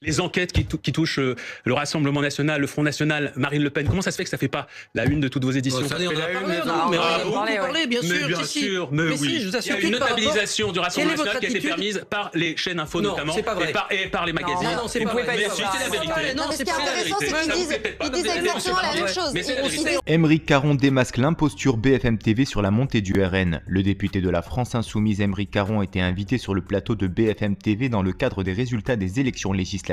Les enquêtes qui touchent le Rassemblement National, le Front National, Marine Le Pen, comment ça se fait que ça ne fait pas la une de toutes vos éditions? Ça, on en a parlé, bien sûr, mais oui. Je vous assure il y a une notabilisation du Rassemblement National qui a été permise par les chaînes info notamment et par les magazines. Non, c'est pas vrai. C'est la vérité. Non, ce qui est intéressant, c'est qu'ils disent exactement la même chose. Aymeric Caron démasque l'imposture BFM TV sur la montée du RN. Le député de la France Insoumise Aymeric Caron était invité sur le plateau de BFM TV dans le cadre des résultats des élections législatives.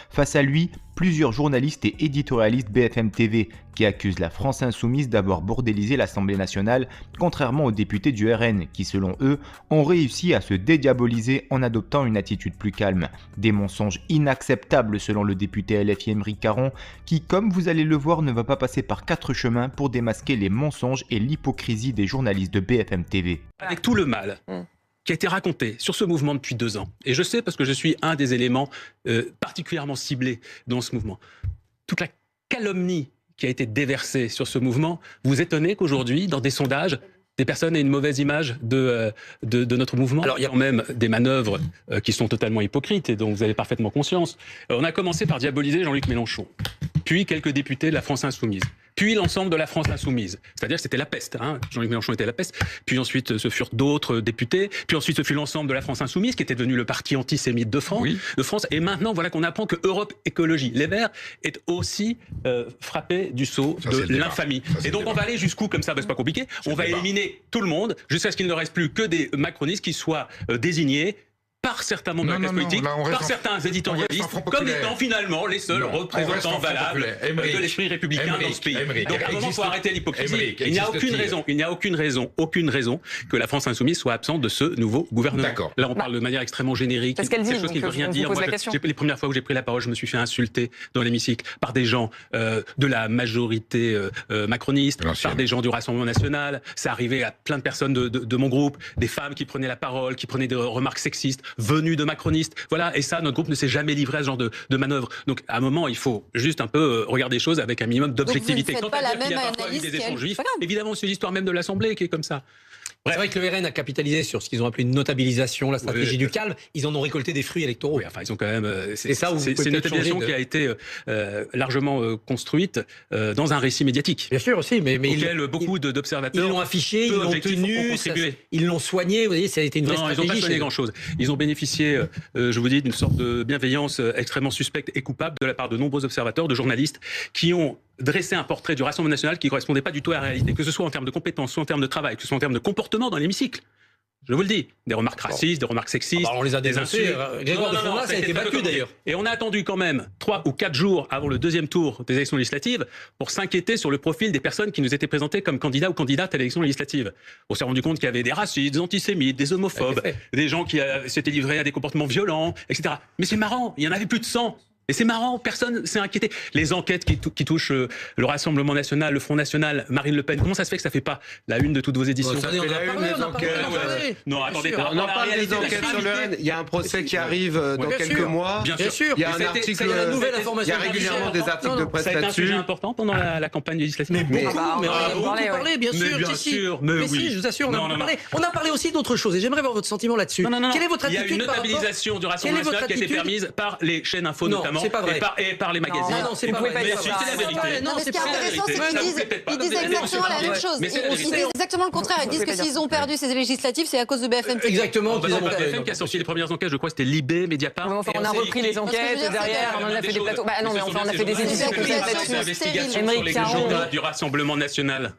Face à lui, plusieurs journalistes et éditorialistes BFM TV qui accusent la France Insoumise d'avoir bordélisé l'Assemblée nationale, contrairement aux députés du RN qui, selon eux, ont réussi à se dédiaboliser en adoptant une attitude plus calme. Des mensonges inacceptables selon le député LFI Aymeric Caron qui, comme vous allez le voir, ne va pas passer par 4 chemins pour démasquer les mensonges et l'hypocrisie des journalistes de BFM TV. Avec tout le mal qui a été raconté sur ce mouvement depuis 2 ans. Et je sais parce que je suis un des éléments particulièrement ciblés dans ce mouvement. Toute la calomnie qui a été déversée sur ce mouvement, vous étonnez qu'aujourd'hui, dans des sondages, des personnes aient une mauvaise image de notre mouvement. Alors, il y a quand même des manœuvres qui sont totalement hypocrites et dont vous avez parfaitement conscience. On a commencé par diaboliser Jean-Luc Mélenchon, puis quelques députés de la France Insoumise, puis l'ensemble de la France Insoumise. C'est-à-dire que c'était la peste. Jean-Luc Mélenchon était la peste. Puis ensuite, ce furent d'autres députés. Puis ensuite, ce fut l'ensemble de la France Insoumise, qui était devenu le parti antisémite de France. Oui. Et maintenant, voilà qu'on apprend que Europe Écologie, les Verts, est aussi frappé du sceau de l'infamie. Et donc, on va aller jusqu'où comme ça? C'est pas compliqué. On va éliminer tout le monde jusqu'à ce qu'il ne reste plus que des macronistes qui soient désignés par certains membres de la classe politique, par certains éditorialistes, comme étant finalement les seuls représentants valables de l'esprit républicain dans ce pays. Donc à un moment, il faut arrêter l'hypocrisie. Il n'y a aucune raison que la France Insoumise soit absente de ce nouveau gouvernement. Là, on parle de manière extrêmement générique, quelque chose qui ne veut rien dire. Moi, les premières fois où j'ai pris la parole, je me suis fait insulter dans l'hémicycle par des gens de la majorité macroniste, par des gens du Rassemblement National. Ça arrivait à plein de personnes de mon groupe, des femmes qui prenaient la parole, qui prenaient des remarques sexistes, venus de macronistes. Voilà, et ça, notre groupe ne s'est jamais livré à ce genre de manœuvre. Donc, à un moment, il faut juste un peu regarder les choses avec un minimum d'objectivité. Quand pas la même analyse des échanges juifs, évidemment, c'est l'histoire même de l'Assemblée qui est comme ça. C'est vrai que le RN a capitalisé sur ce qu'ils ont appelé une notabilisation, la stratégie du calme. Ils en ont récolté des fruits électoraux. Oui, enfin, ils ont quand même. C'est une notabilisation qui a été largement construite dans un récit médiatique. Bien sûr aussi, mais beaucoup d'observateurs. Ils l'ont affiché, ils l'ont tenu, ils l'ont soigné. Vous voyez, ça a été une vraie stratégie. Ils n'ont pas soigné grand-chose. Ils ont bénéficié, je vous dis, d'une sorte de bienveillance extrêmement suspecte et coupable de la part de nombreux observateurs, de journalistes, qui ont dressé un portrait du Rassemblement National qui ne correspondait pas du tout à la réalité, que ce soit en termes de compétences, soit en termes de travail, que ce soit en termes de comportement dans l'hémicycle. Je vous le dis, des remarques racistes, des remarques sexistes. On les a dénoncés. Grégoire de Fournas, ça a été battu d'ailleurs. Et on a attendu quand même 3 ou 4 jours avant le deuxième tour des élections législatives pour s'inquiéter sur le profil des personnes qui nous étaient présentées comme candidats ou candidates à l'élection législative. On s'est rendu compte qu'il y avait des racistes, des antisémites, des homophobes, des gens qui s'étaient livrés à des comportements violents, etc. Mais c'est marrant, il y en avait plus de 100. Et c'est marrant, personne s'est inquiété. Les enquêtes qui touchent le Rassemblement National, le Front National, Marine Le Pen, comment ça se fait que ça ne fait pas la une de toutes vos éditions? Ça fait la une des enquêtes. Non, attendez, on en parle des enquêtes sur le RN. Il y a un procès qui arrive dans quelques mois. Bien sûr. Il y a un article. Il y a régulièrement des articles de presse là-dessus. Ça a été un sujet important pendant la campagne législative. Mais beaucoup parlé, bien sûr. Mais oui. Je vous assure, on a parlé aussi d'autres choses. Et j'aimerais avoir votre sentiment là-dessus. Quelle est votre attitude? Il y a une notabilisation du Rassemblement National qui a été permise par les chaînes info notamment. Et par les magazines. Non, c'est pas vrai. C'est la vérité. Non, ce qui est intéressant, c'est qu'ils disent exactement la même chose. Ils disent exactement le contraire. Ils disent que s'ils ont perdu ces législatives, c'est à cause de BFM TV. Exactement. C'est BFM qui a sorti les premières enquêtes, je crois que c'était Libé, Mediapart. On a repris les enquêtes derrière, on a fait des plateaux. Bah non, mais on a fait des émissions. Investigations sur les légendes du Rassemblement National.